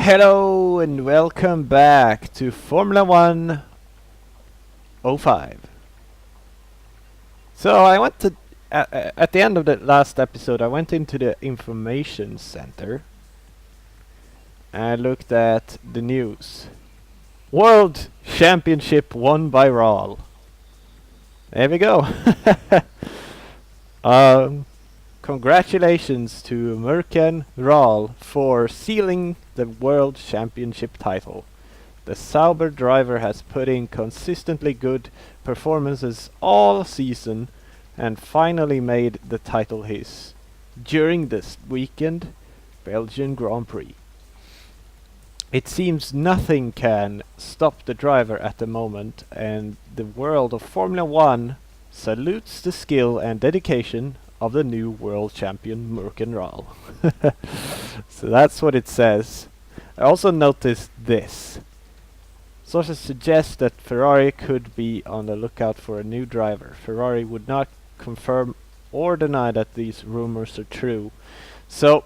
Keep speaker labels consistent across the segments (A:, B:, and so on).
A: Hello and welcome back to Formula 1 05. So I went to at the end of the last episode I went into the information center and looked at the news. World Championship won by Rahl. There we go. Congratulations to Murkenrahl for sealing the World Championship title. The Sauber driver has put in consistently good performances all season and finally made the title his during this weekend Belgian Grand Prix. It seems nothing can stop the driver at the moment, and the world of Formula 1 salutes the skill and dedication of the new world champion Murkenrahl. So that's what it says. I also noticed this. Sources suggest that Ferrari could be on the lookout for a new driver. Ferrari would not confirm or deny that these rumors are true. So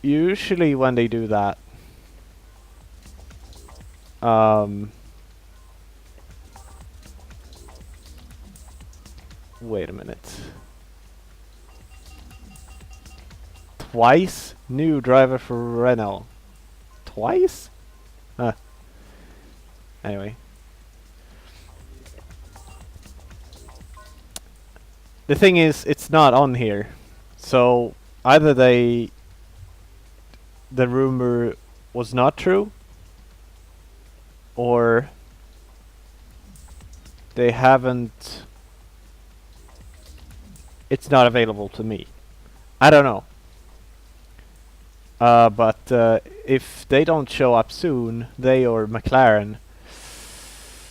A: usually when they do that, wait a minute. Twice new driver for Renault. Twice? Huh. Anyway. The thing is, it's not on here. So either the rumor was not true, or they haven't. It's not available to me. I don't know. But if they don't show up soon, they or McLaren,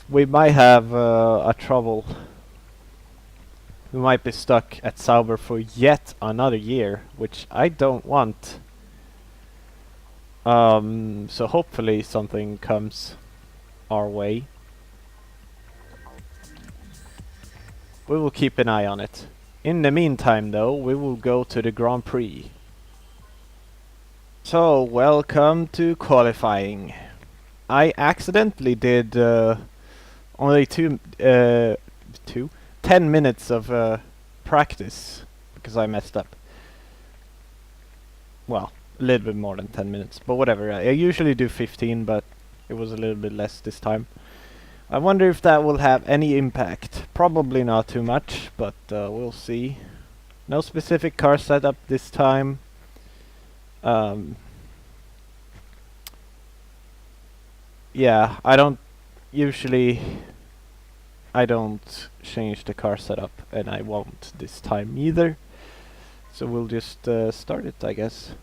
A: we might have a trouble. We might be stuck at Sauber for yet another year, which I don't want. So hopefully something comes our way. We will keep an eye on it. In the meantime, though, we will go to the Grand Prix. So, welcome to qualifying. I accidentally did only 10 minutes of practice because I messed up. Well, a little bit more than 10 minutes, but whatever. I usually do 15, but it was a little bit less this time. I wonder if that will have any impact. Probably not too much, but we'll see. No specific car setup this time. Yeah, I don't change the car setup, and I won't this time either. So we'll just start it, I guess.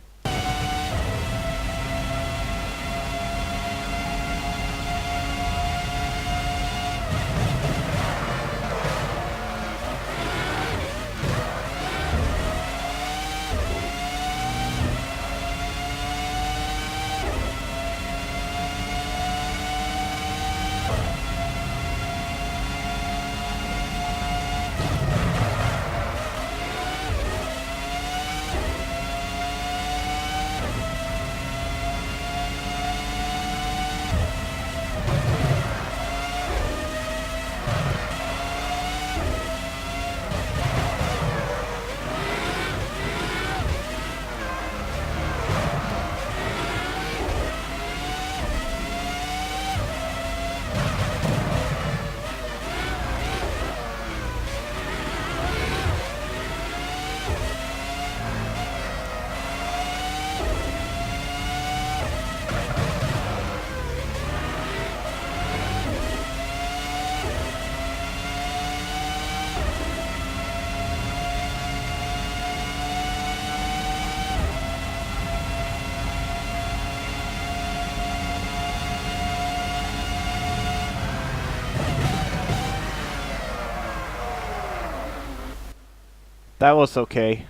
A: That was okay.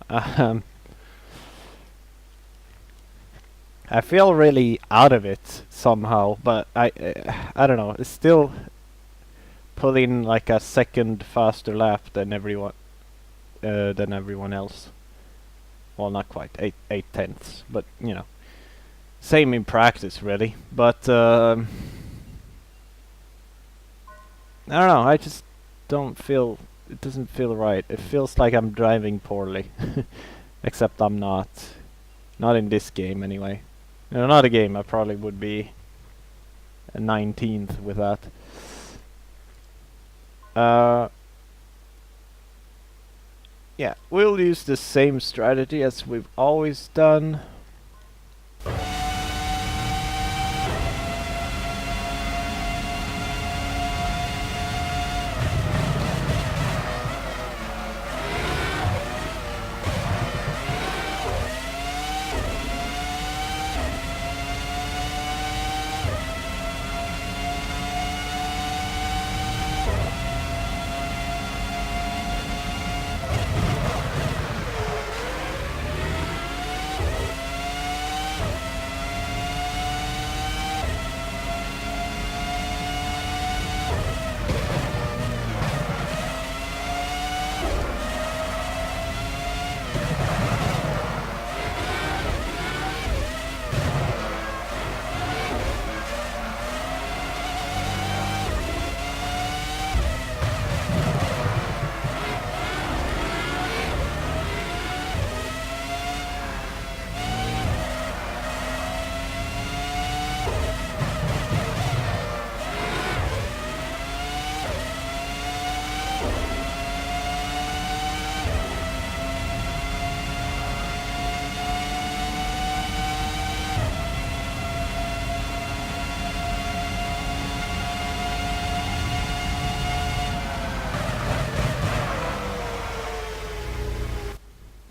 A: I feel really out of it somehow, but I don't know. It's still pulling like a second faster lap than everyone else. Well, not quite 8/10, but you know. Same in practice, really. But I don't know. I just don't feel. It doesn't feel right. It feels like I'm driving poorly. Except I'm not. Not in this game, anyway. In another game, I probably would be a 19th with that. Yeah, we'll use the same strategy as we've always done.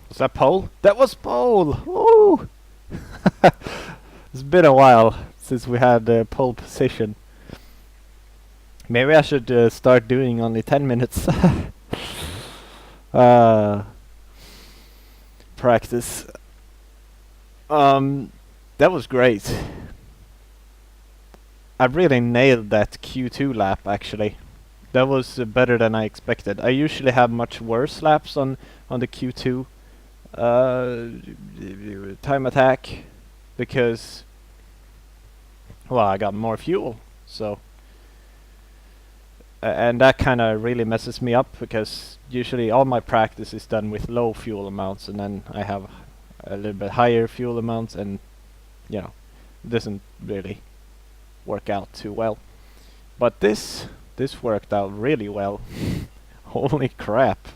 A: Was that pole? That was pole! Woo! It's been a while since we had pole position. Maybe I should start doing only 10 minutes practice. That was great. I really nailed that Q2 lap, actually. That was better than I expected. I usually have much worse laps on the Q2 time attack, because, well, I got more fuel, so and that kind of really messes me up, because usually all my practice is done with low fuel amounts, and then I have a little bit higher fuel amounts, and you know, it doesn't really work out too well. But this worked out really well. Holy crap.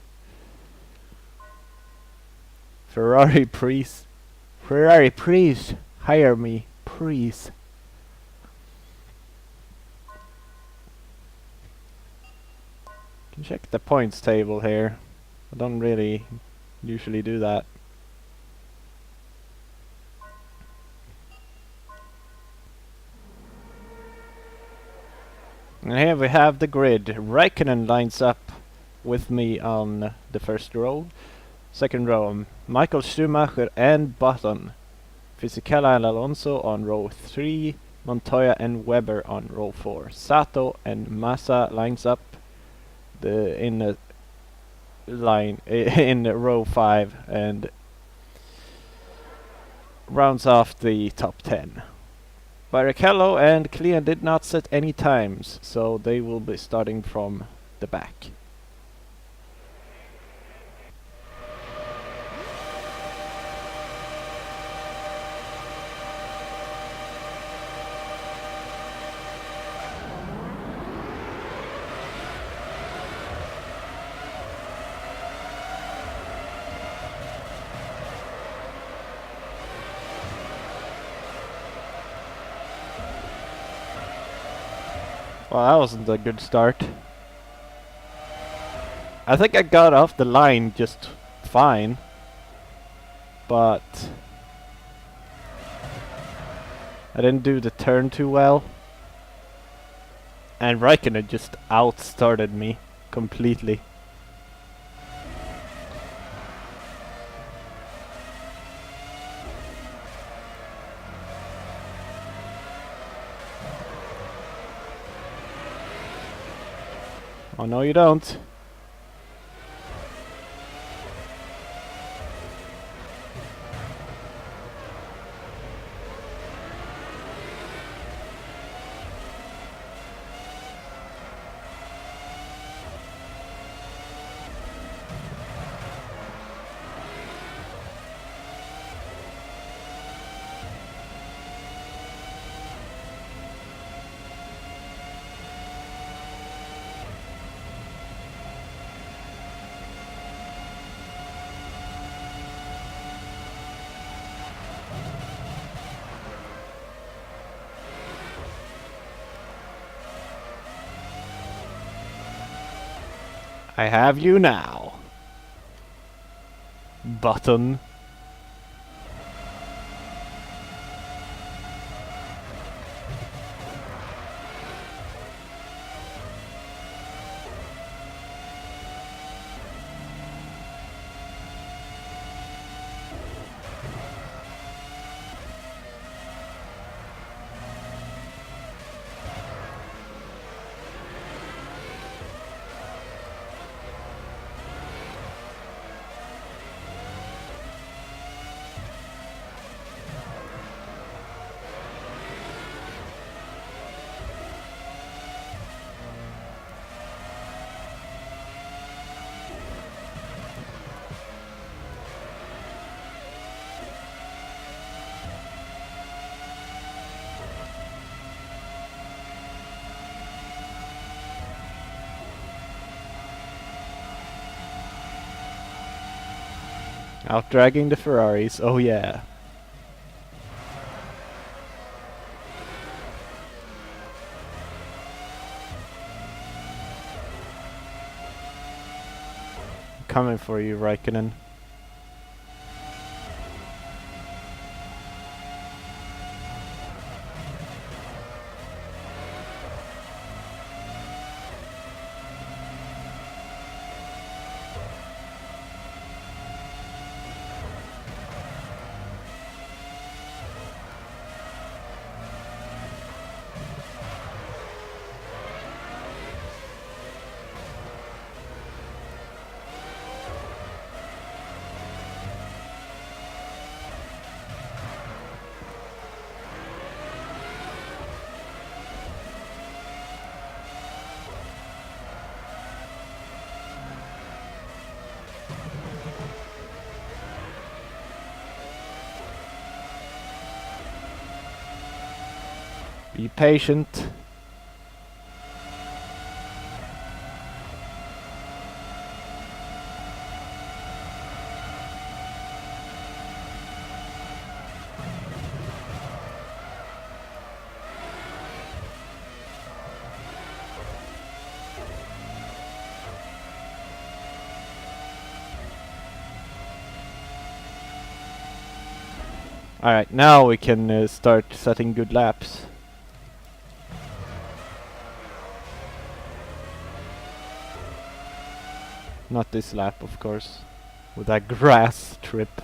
A: Ferrari, please. Ferrari, please. Hire me, please. Can check the points table here. I don't really usually do that. And here we have the grid. Raikkonen lines up with me on the first row. Second row, Michael Schumacher and Button. Fisichella and Alonso on row 3. Montoya and Webber on row 4. Sato and Massa lines up in the line in row 5 and rounds off the top 10. Barrichello and Clean did not set any times, so they will be starting from the back. Well, that wasn't a good start. I think I got off the line just fine, but I didn't do the turn too well. And Raikkonen just outstarted me completely. Oh, no, you don't. I have you now. Button. Out dragging the Ferraris, oh yeah. Coming for you, Raikkonen. Be patient. Alright, now we can start setting good laps. Not this lap, of course. With that grass trip.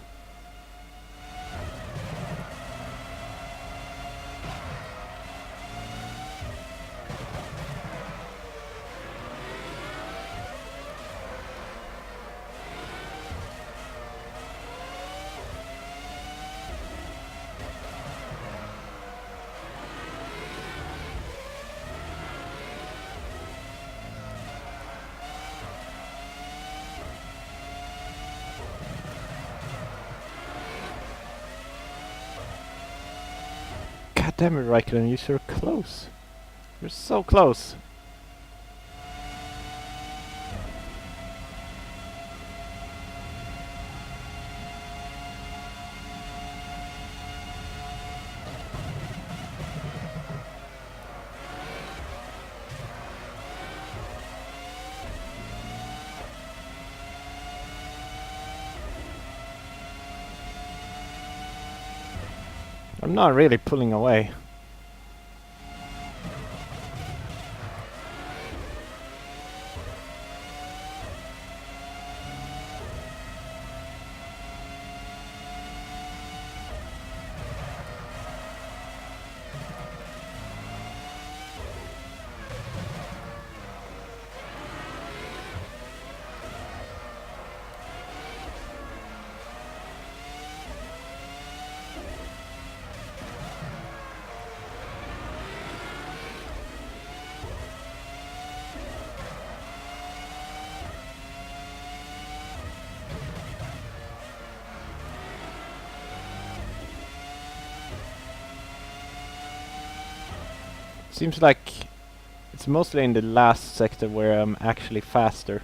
A: God damn it, Raikkonen, you're so close. You're so close. I'm not really pulling away. Seems like it's mostly in the last sector where I'm actually faster.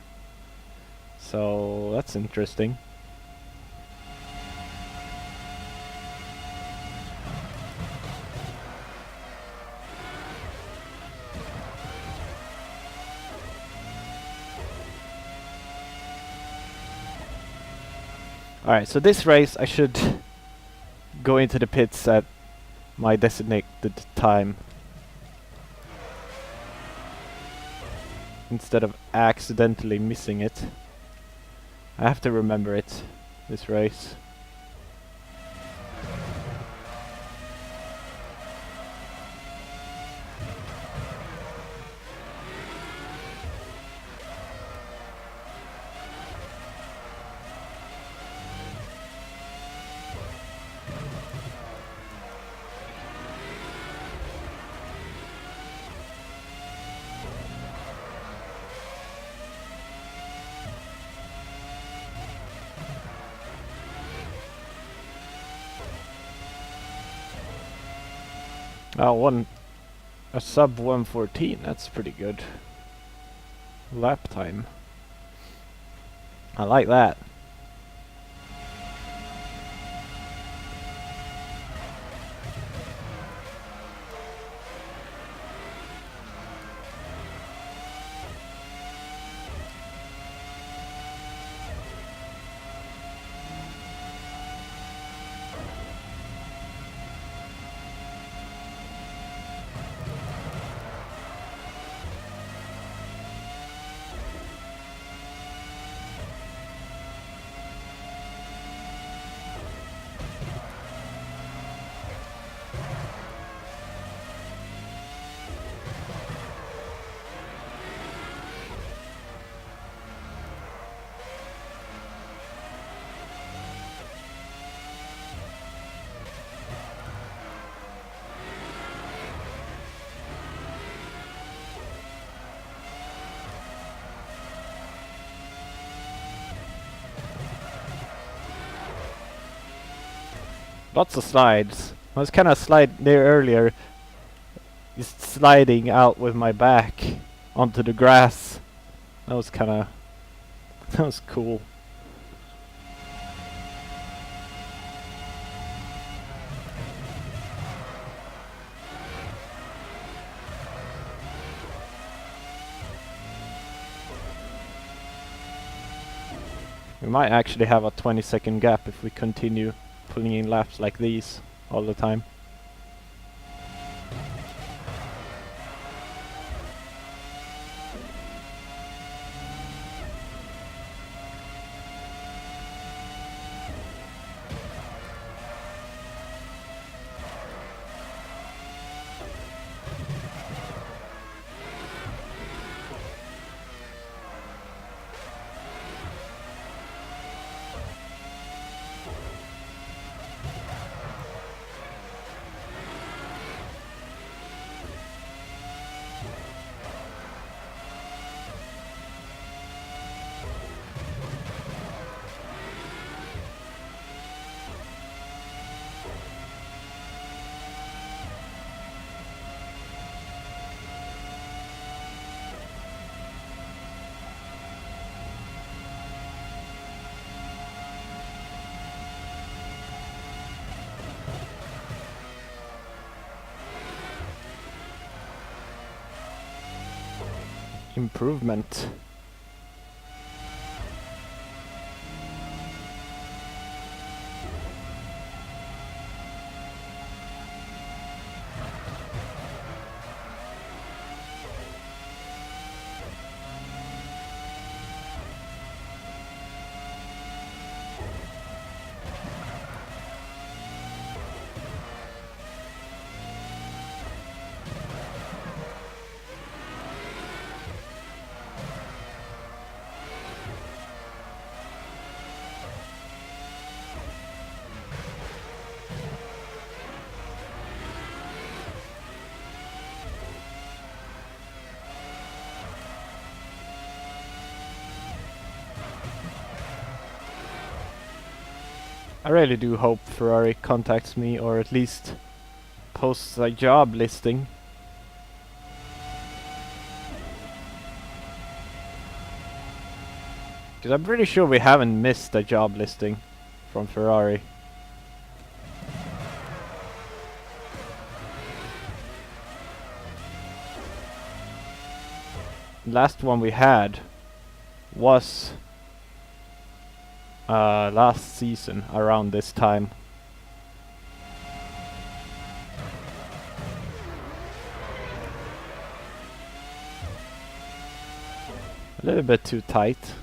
A: So that's interesting. Alright, so this race I should go into the pits at my designated time instead of accidentally missing it. I have to remember it, this race. A sub 114, that's pretty good. Lap time. I like that. Lots of slides. I was kind of slide there earlier, just sliding out with my back onto the grass. That was kind of that was cool. We might actually have a 20-second gap if we continue pulling in laps like these all the time. Improvement. I really do hope Ferrari contacts me or at least posts a job listing. Because I'm pretty sure we haven't missed a job listing from Ferrari. Last one we had was last season around this time. A little bit too tight.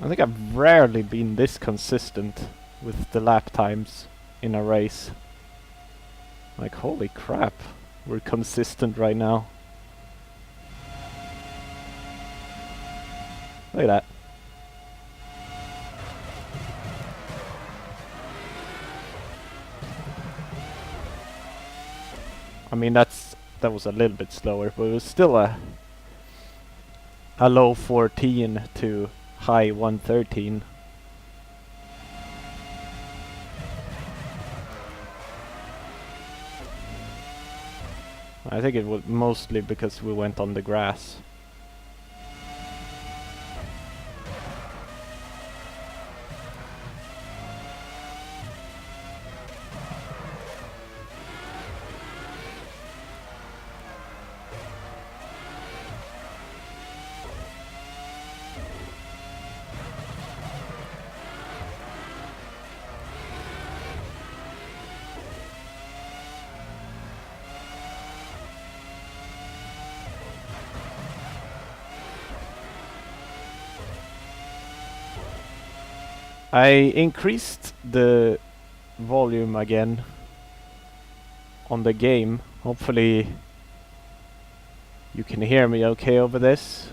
A: I think I've rarely been this consistent with the lap times in a race. Like, holy crap, we're consistent right now. Look at that. I mean, that was a little bit slower, but it was still a low 14 to high 113. I think it was mostly because we went on the grass. I increased the volume again on the game. Hopefully you can hear me okay over this.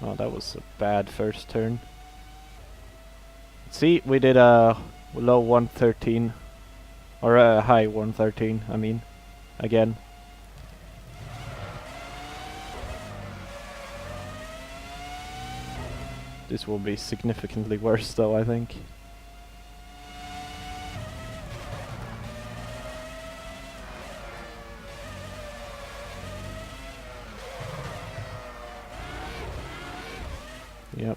A: Oh, that was a bad first turn. See, we did a low 113. Or a high 113, I mean, again. This will be significantly worse though, I think. Yep.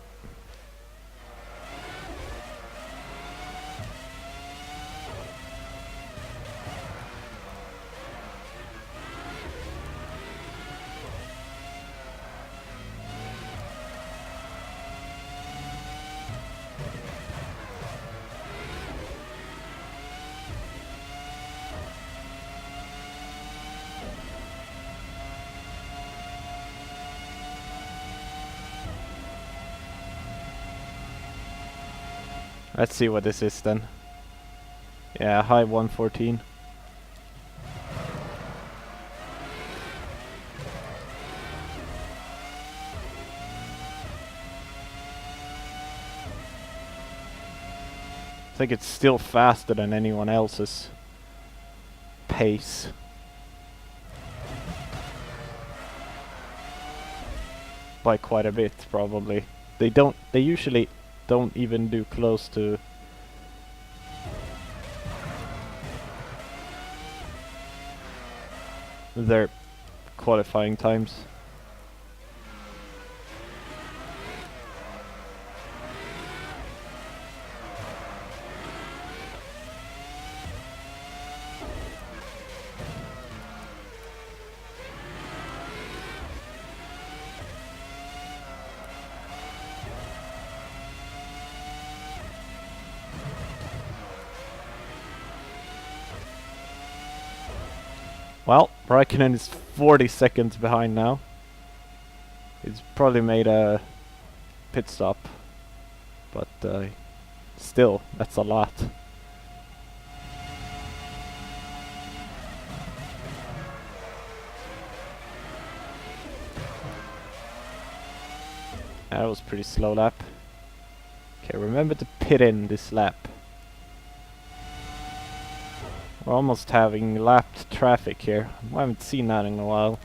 A: Let's see what this is then. Yeah, high 114. I think it's still faster than anyone else's pace. By quite a bit, probably. They usually don't even do close to their qualifying times. Well, Raikkonen is 40 seconds behind now. He's probably made a pit stop, but still, that's a lot. That was pretty slow lap. Okay, remember to pit in this lap. We're almost having lapped traffic here. I haven't seen that in a while.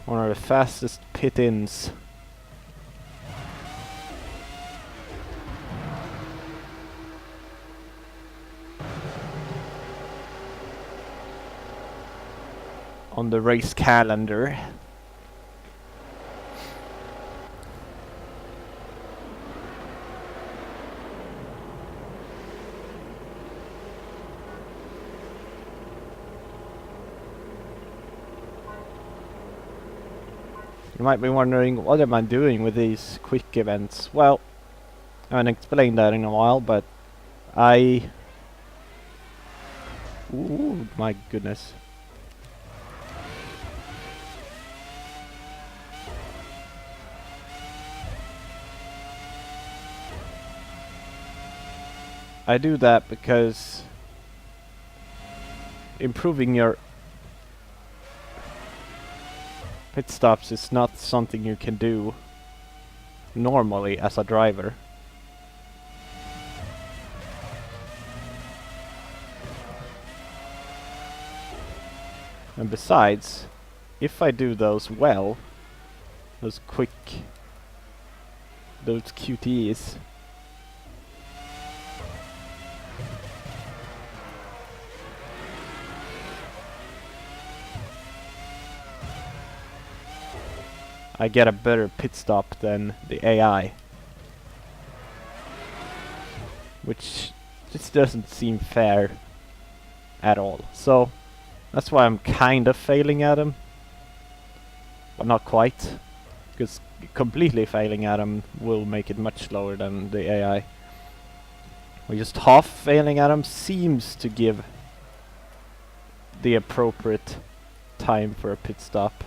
A: One of the fastest pit-ins. On the race calendar. You might be wondering, what am I doing with these quick events? Well, I haven't explained that in a while, but I... Ooh, my goodness. I do that because improving your pit stops is not something you can do normally as a driver. And besides, if I do those well, those QTEs, I get a better pit stop than the AI. Which just doesn't seem fair at all. So that's why I'm kind of failing at him. But not quite. Because completely failing at him will make it much slower than the AI. Or just half failing at him seems to give the appropriate time for a pit stop.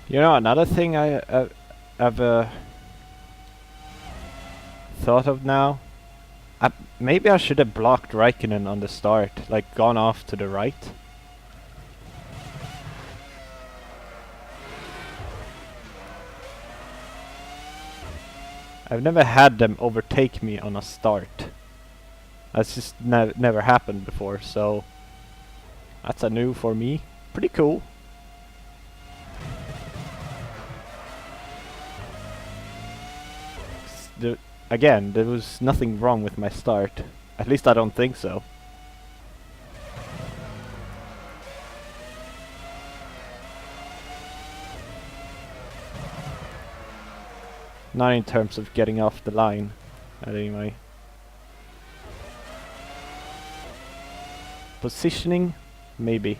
A: You know, another thing I've thought of now. Maybe I should have blocked Raikkonen on the start, like gone off to the right. I've never had them overtake me on a start. That's just never happened before, so that's a new for me. Pretty cool. Again, there was nothing wrong with my start. At least I don't think so. Not in terms of getting off the line, anyway. Positioning, maybe.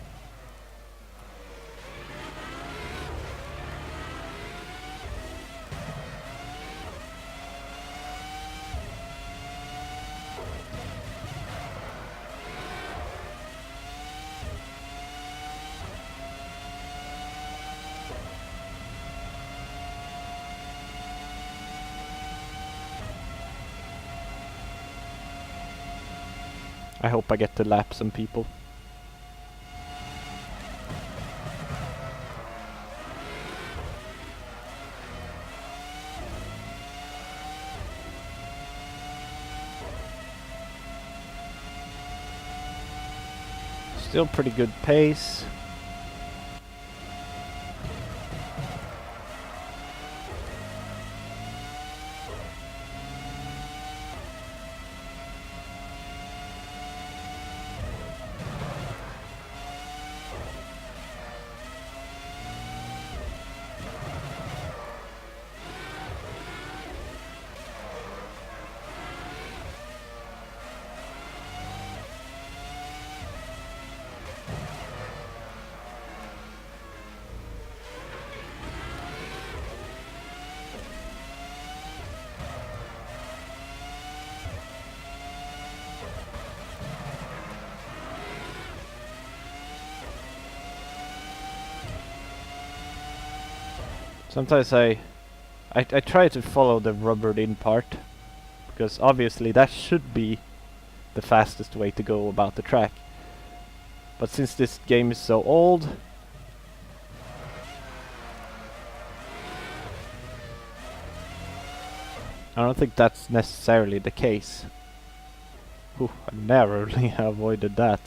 A: I hope I get to lap some people. Still pretty good pace. Sometimes I try to follow the rubbered in part, because obviously that should be the fastest way to go about the track. But since this game is so old, I don't think that's necessarily the case. Whew, I narrowly avoided that.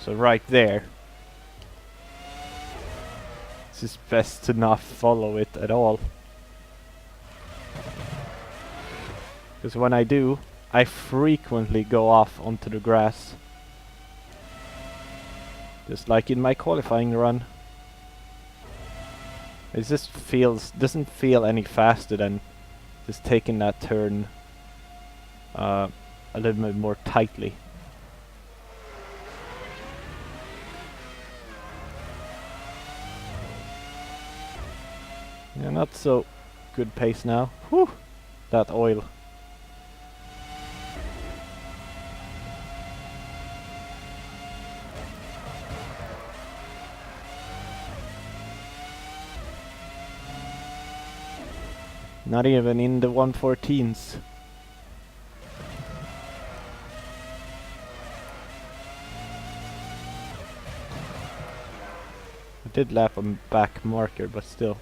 A: So right there. This is best to not follow it at all. Because when I do, I frequently go off onto the grass. Just like in my qualifying run. It just doesn't feel any faster than just taking that turn a little bit more tightly. Yeah, not so good pace now. Whew! That oil. Not even in the 114s. I did lap a back marker, but still.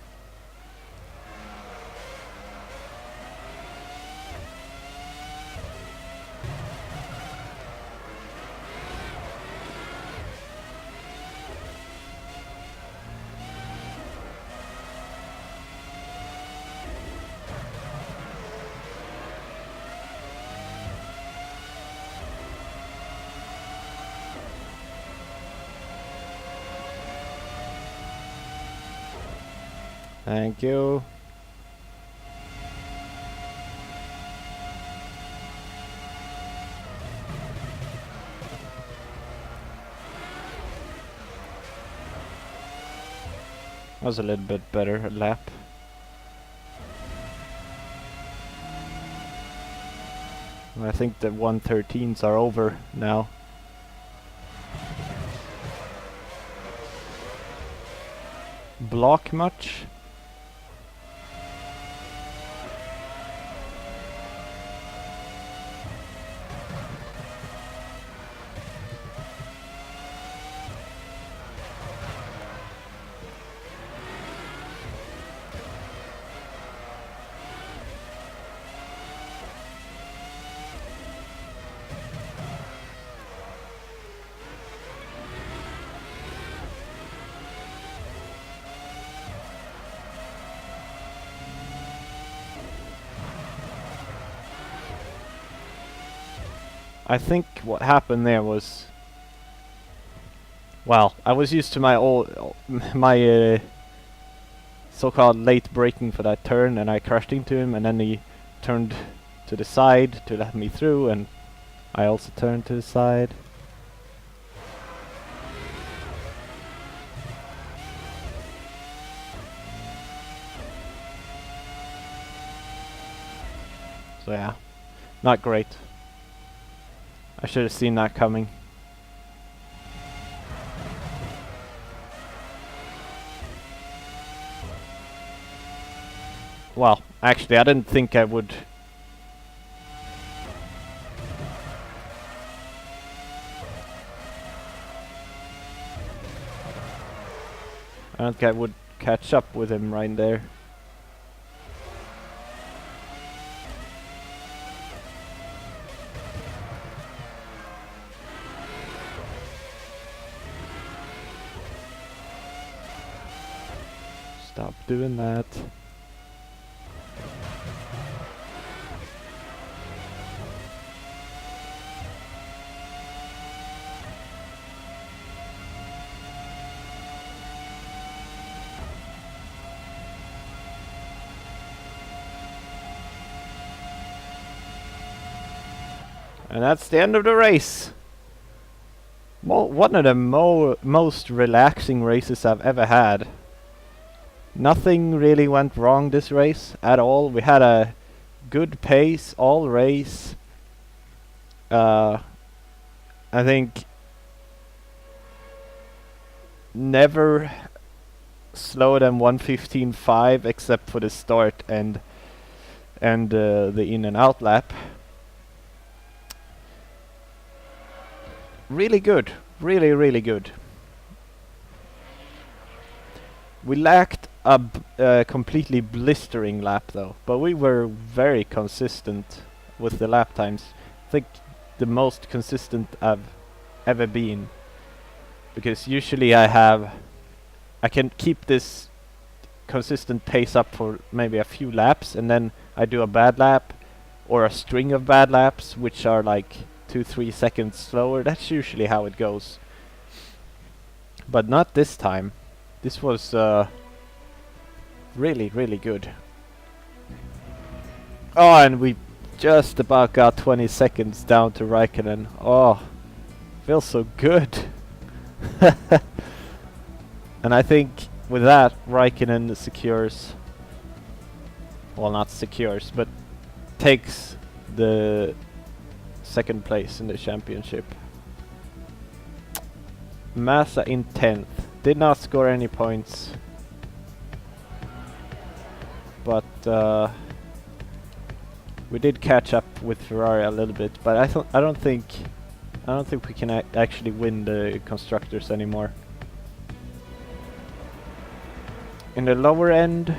A: Thank you. Was a little bit better lap. I think the 113s are over now. Block much? I think what happened there was, well, I was used to my so-called late braking for that turn, and I crashed into him, and then he turned to the side to let me through, and I also turned to the side. So yeah, not great. I should have seen that coming. Well, actually, I didn't think I would. I don't think I would catch up with him right there. Stop doing that. And that's the end of the race. One of the most relaxing races I've ever had. Nothing really went wrong this race at all. We had a good pace all race. I think never slower than 1:15.5 except for the start and the in and out lap. Really good, really good. We lacked a completely blistering lap though, but we were very consistent with the lap times. I think the most consistent I've ever been, because usually I can keep this consistent pace up for maybe a few laps, and then I do a bad lap or a string of bad laps which are like 2-3 seconds slower. That's usually how it goes, but not this time. This was really good. Oh, and we just about got 20 seconds down to Raikkonen. Oh, feels so good. And I think with that, Raikkonen secures, well, not secures, but takes the second place in the championship. Massa in 10th. Did not score any points, but we did catch up with Ferrari a little bit. But I don't think we can actually win the constructors anymore. In the lower end,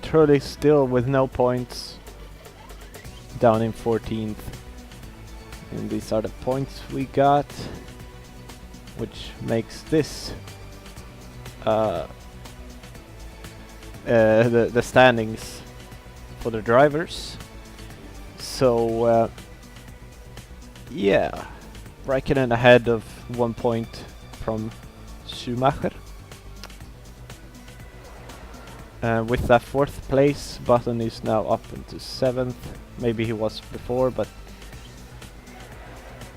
A: Trulli still with no points, down in 14th, and these are the points we got, which makes this the standings for the drivers. So yeah, Raikkonen ahead of 1 point from Schumacher. With that 4th place, Button is now up into 7th. Maybe he was before, but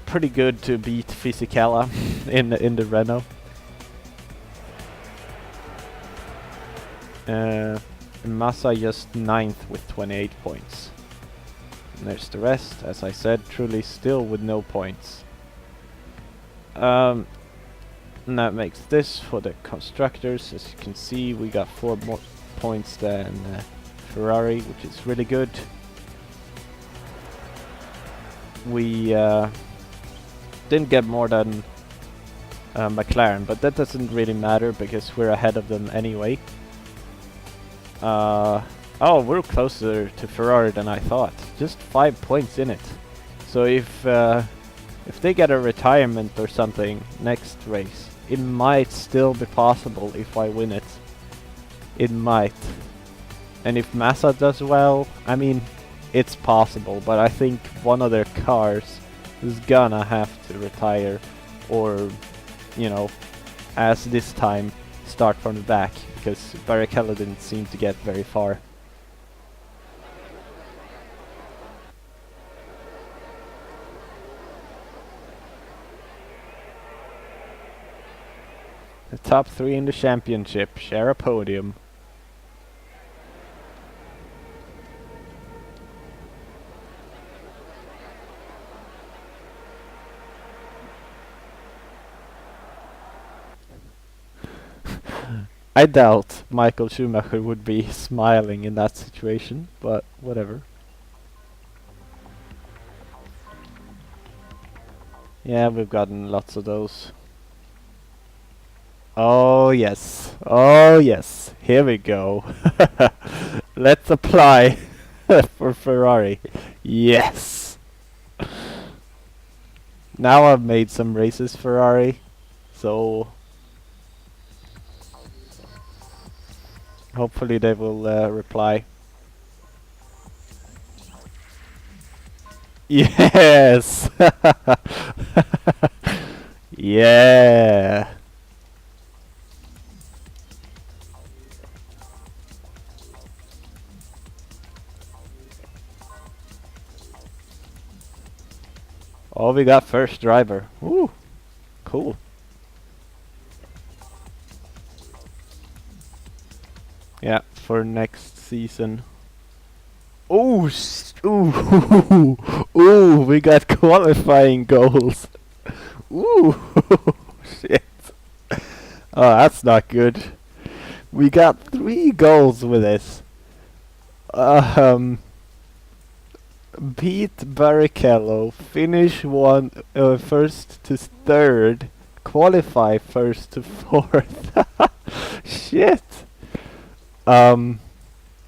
A: pretty good to beat Fisichella in the Renault. Massa just 9th with 28 points. And there's the rest, as I said, Trulli still with no points. And that makes this for the constructors. As you can see, we got 4 more points than Ferrari, which is really good. We didn't get more than McLaren, but that doesn't really matter because we're ahead of them anyway. Oh, we're closer to Ferrari than I thought. Just 5 points in it. So if they get a retirement or something next race, it might still be possible if I win it. It might. And if Massa does well, I mean, it's possible, but I think one of their cars is gonna have to retire, or, you know, as this time, start from the back, because Barrichello didn't seem to get very far. The top 3 in the championship share a podium. I doubt Michael Schumacher would be smiling in that situation, but whatever. Yeah, we've gotten lots of those. Oh yes, oh yes, here we go. Let's apply for Ferrari. Yes! Now I've made some races Ferrari, so hopefully they will reply. Yes! Yeah! Oh, we got first driver. Ooh, cool. Yeah, for next season. Ooh, ooh, ooh, we got qualifying goals. Ooh, shit. Oh, that's not good. We got 3 goals with this. Beat Barrichello, finish first to third, qualify first to fourth. Shit.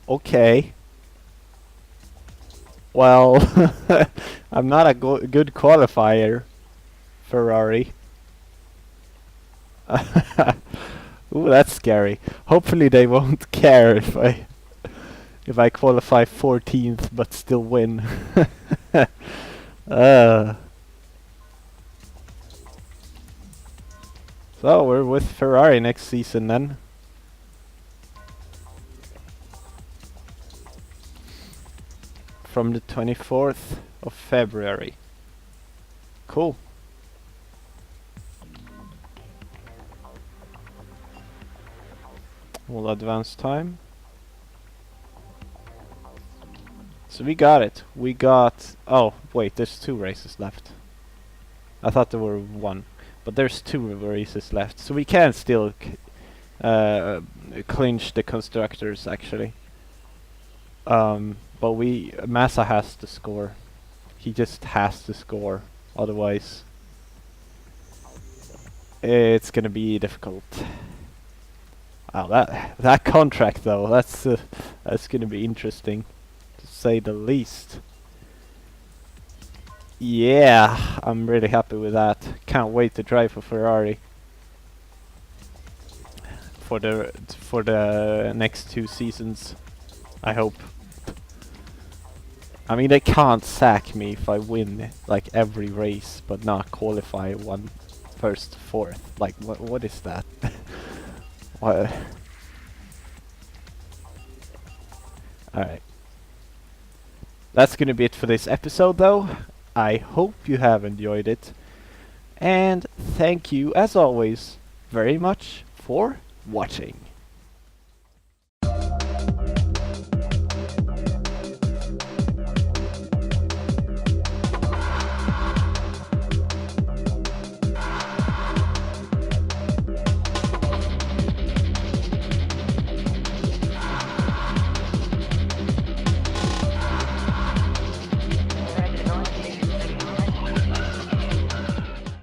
A: Okay. Well, I'm not a good qualifier, Ferrari. Ooh, that's scary. Hopefully they won't care if I qualify 14th but still win. So we're with Ferrari next season then. From the 24th of February. Cool. We'll advance time. So we got it. We got... Oh, wait, there's 2 races left. I thought there were 1. But there's 2 races left. So we can still clinch the constructors, actually. But Massa has to score. He just has to score. Otherwise, it's gonna be difficult. Wow, that contract though, that's gonna be interesting, to say the least. Yeah, I'm really happy with that. Can't wait to drive for Ferrari for the next 2 seasons, I hope. I mean, they can't sack me if I win like every race but not qualify 1st to 4th. Like, what is that? What? Alright. That's gonna be it for this episode though. I hope you have enjoyed it. And thank you, as always, very much for watching.